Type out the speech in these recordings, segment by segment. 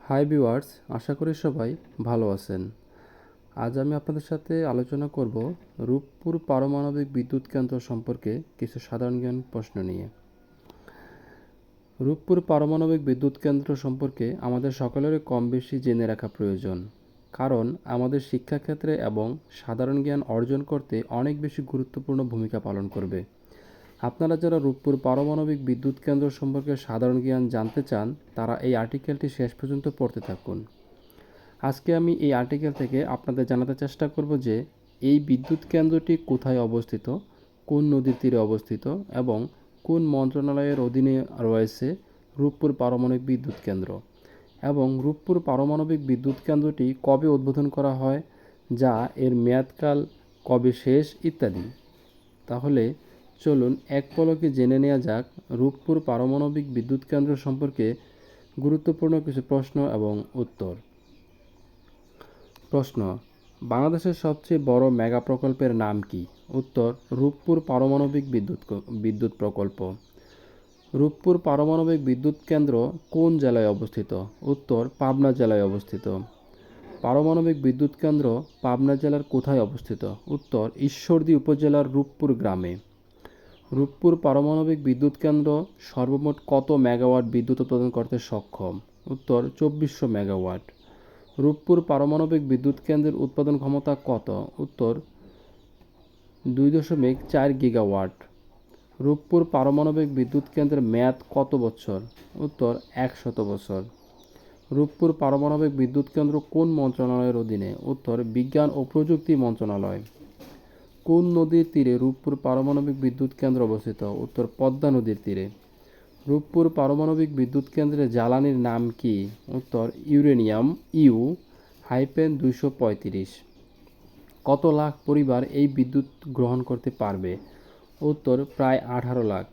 Hi viewers, আশা করি সবাই ভালো আছেন। আজ আমি আপনাদের সাথে আলোচনা করব রূপপুর পারমাণবিক বিদ্যুৎ কেন্দ্র সম্পর্কে কিছু সাধারণ জ্ঞান প্রশ্ন নিয়ে। রূপপুর পারমাণবিক বিদ্যুৎ কেন্দ্র সম্পর্কে আমাদের সকলেরই কম বেশি জেনে রাখা প্রয়োজন, কারণ আমাদের শিক্ষাক্ষেত্রে এবং সাধারণ জ্ঞান অর্জন করতে অনেক বেশি গুরুত্বপূর্ণ ভূমিকা পালন করবে। আপনারা যারা রূপপুর পারমাণবিক বিদ্যুৎ কেন্দ্র সম্পর্কে সাধারণ জ্ঞান জানতে চান, তারা এই আর্টিকেলটি শেষ পর্যন্ত পড়তে থাকুন। আজকে আমি এই আর্টিকেল থেকে আপনাদের জানাতে চেষ্টা করব যে এই বিদ্যুৎ কেন্দ্রটি কোথায় অবস্থিত, কোন নদীর তীরে অবস্থিত এবং কোন মন্ত্রণালয়ের অধীনে রয়েছে রূপপুর পারমাণবিক বিদ্যুৎ কেন্দ্র, এবং রূপপুর পারমাণবিক বিদ্যুৎ কেন্দ্রটি কবে উদ্বোধন করা হয়, যা এর মেয়াদকাল কবে শেষ ইত্যাদি। তাহলে চলুন এক পলকে জেনে নেওয়া যাক রূপপুর পারমাণবিক বিদ্যুৎ কেন্দ্র সম্পর্কে গুরুত্বপূর্ণ কিছু প্রশ্ন এবং উত্তর। প্রশ্ন: বাংলাদেশের সবচেয়ে বড় মেগা প্রকল্পের নাম কি? উত্তর: রূপপুর পারমাণবিক বিদ্যুৎ প্রকল্প। রূপপুর পারমাণবিক বিদ্যুৎ কেন্দ্র কোন জেলায় অবস্থিত? উত্তর: পাবনা জেলায় অবস্থিত। পারমাণবিক বিদ্যুৎ কেন্দ্র পাবনা জেলার কোথায় অবস্থিত? উত্তর: ঈশ্বরদী উপজেলার রূপপুর গ্রামে। রূপপুর পারমাণবিক বিদ্যুৎ কেন্দ্র সর্বমোট কত মেগাওয়াট বিদ্যুৎ উৎপাদন করতে সক্ষম? উত্তর: 2400 মেগাওয়াট। রূপপুর পারমাণবিক বিদ্যুৎ কেন্দ্রের উৎপাদন ক্ষমতা কত? উত্তর: 2.4 গিগাওয়াট। রূপপুর পারমাণবিক বিদ্যুৎ কেন্দ্রের মেয়াদ কত বছর? উত্তর: 100 বছর। রূপপুর পারমাণবিক বিদ্যুৎ কেন্দ্র কোন মন্ত্রণালয়ের অধীনে? উত্তর: বিজ্ঞান ও প্রযুক্তি মন্ত্রণালয়। কোন নদীর তীরে রূপপুর পারমাণবিক বিদ্যুৎ কেন্দ্র অবস্থিত? উত্তর: পদ্মা নদীর তীরে। রূপপুর পারমাণবিক বিদ্যুৎ কেন্দ্রের জ্বালানির নাম কি? উত্তর: ইউরেনিয়াম U-235। কত লাখ পরিবার এই বিদ্যুৎ গ্রহণ করতে পারবে? উত্তর: প্রায় 18 লাখ।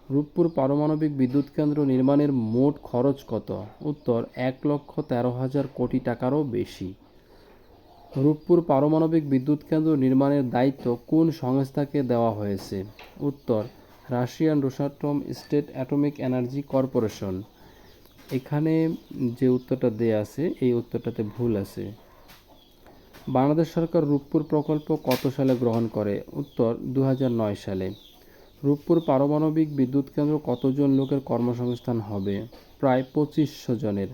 রূপপুর পারমাণবিক বিদ্যুৎ কেন্দ্র নির্মাণের মোট খরচ কত? উত্তর: 1,13,000 কোটি টাকারও বেশি। রূপপুর পারমাণবিক বিদ্যুৎ কেন্দ্র নির্মাণের দায়িত্ব কোন সংস্থাকে দেওয়া হয়েছে? উত্তর: Russian Rosatom state atomic energy corporation. এখানে যে উত্তরটা দেয়া আছে এই উত্তরটাতে ভুল আছে। বাংলাদেশ সরকার রূপপুর প্রকল্প কত সালে গ্রহণ করে? উত্তর: 2009 সালে। রূপপুর পারমাণবিক বিদ্যুৎ কেন্দ্র কতজন লোকের কর্মসংস্থান হবে? প্রায় 2500 জনের।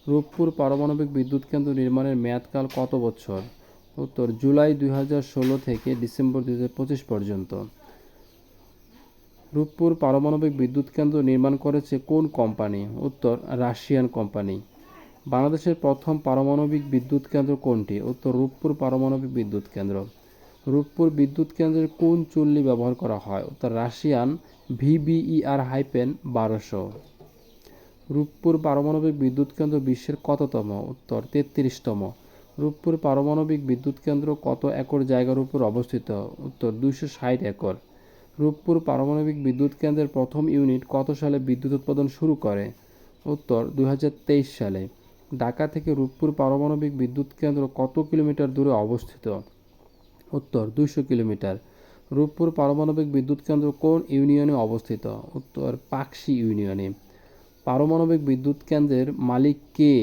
রূপপুর পারমাণবিক বিদ্যুৎ কেন্দ্র নির্মাণের মেয়াদকাল কত বছর? উত্তর: জুলাই 2016 থেকে ডিসেম্বর 2025 পর্যন্ত। রূপপুর পারমাণবিক বিদ্যুৎ কেন্দ্র নির্মাণ করেছে কোন কোম্পানি? উত্তর: রাশিয়ান কোম্পানি। বাংলাদেশের প্রথম পারমাণবিক বিদ্যুৎ কেন্দ্র কোনটি? উত্তর: রূপপুর পারমাণবিক বিদ্যুৎ কেন্দ্র। রূপপুর বিদ্যুৎ কেন্দ্রের কোন চুল্লি ব্যবহার করা হয়? উত্তর: রাশিয়ান VBER-1200। রূপপুর পারমাণবিক বিদ্যুৎ কেন্দ্র বিশ্বের কততম? উত্তর: 33তম। রূপপুর পারমাণবিক বিদ্যুৎ কেন্দ্র কত একর জায়গার উপর অবস্থিত? উত্তর: 260 একর। রূপপুর পারমাণবিক বিদ্যুৎ কেন্দ্রের প্রথম ইউনিট কত সালে বিদ্যুৎ উৎপাদন শুরু করে? উত্তর: 2023 সালে। ঢাকা থেকে রূপপুর পারমাণবিক বিদ্যুৎ কেন্দ্র কত কিলোমিটার দূরে অবস্থিত? উত্তর: 200 কিলোমিটার। রূপপুর পারমাণবিক বিদ্যুৎ কেন্দ্র কোন ইউনিয়নে অবস্থিত? উত্তর: পাকশী ইউনিয়নে। পারমাণবিক বিদ্যুৎ কেন্দ্রের মালিক কে?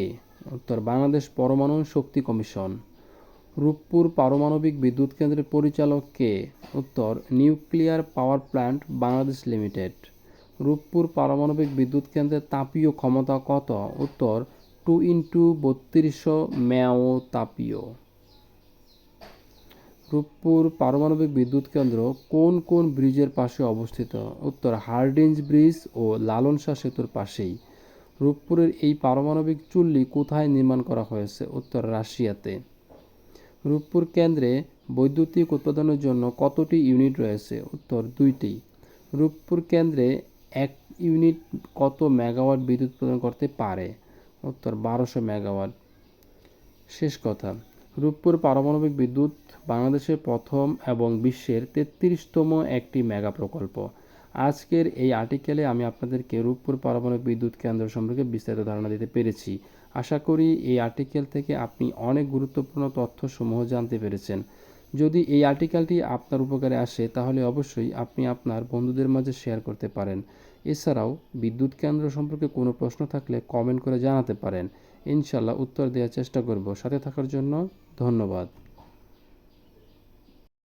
উত্তর: বাংলাদেশ পরমাণু শক্তি কমিশন। রূপপুর পারমাণবিক বিদ্যুৎ কেন্দ্রের পরিচালক কে? উত্তর: nuclear power plant Bangladesh limited. Rooppur পারমাণবিক বিদ্যুৎ কেন্দ্রের তাপীয় ক্ষমতা কত? উত্তর: 2x3200 মেও তাপীয়। রূপপুর পারমাণবিক বিদ্যুৎ কেন্দ্র কোন কোন ব্রিজের পাশে অবস্থিত? উত্তর: হার্ডিঞ্জ ব্রিজ ও লালন শাহ সেতুর পাশেই। রূপপুরের এই পারমাণবিক চুল্লি কোথায় নির্মাণ করা হয়েছে? উত্তর: রাশিয়াতে। রূপপুর কেন্দ্রে বৈদ্যুতিক উৎপাদনের জন্য কতটি ইউনিট রয়েছে? উত্তর: 2টি। রূপপুর কেন্দ্রে এক ইউনিট কত মেগাওয়াট বিদ্যুৎ উৎপাদন করতে পারে? উত্তর: 1200 মেগাওয়াট। শেষ কথা, রূপপুর পারমাণবিক বিদ্যুৎ বাংলাদেশের প্রথম এবং বিশ্বের 33তম একটি মেগা প্রকল্প। আজকের এই আর্টিকেলে আমি আপনাদেরকে রূপপুর পারমাণবিক বিদ্যুৎ কেন্দ্র সম্পর্কে বিস্তারিত ধারণা দিতে পেরেছি। আশা করি এই আর্টিকেল থেকে আপনি অনেক গুরুত্বপূর্ণ তথ্যসমূহ জানতে পেরেছেন। যদি এই আর্টিকেলটি আপনার উপকারে আসে তাহলে অবশ্যই আপনি আপনার বন্ধুদের মাঝে শেয়ার করতে পারেন। এছাড়াও বিদ্যুৎ কেন্দ্র সম্পর্কে কোনো প্রশ্ন থাকলে কমেন্ট করে জানাতে পারেন। ইনশাল্লাহ উত্তর দেওয়ার চেষ্টা করব। সাথে থাকার জন্য ধন্যবাদ।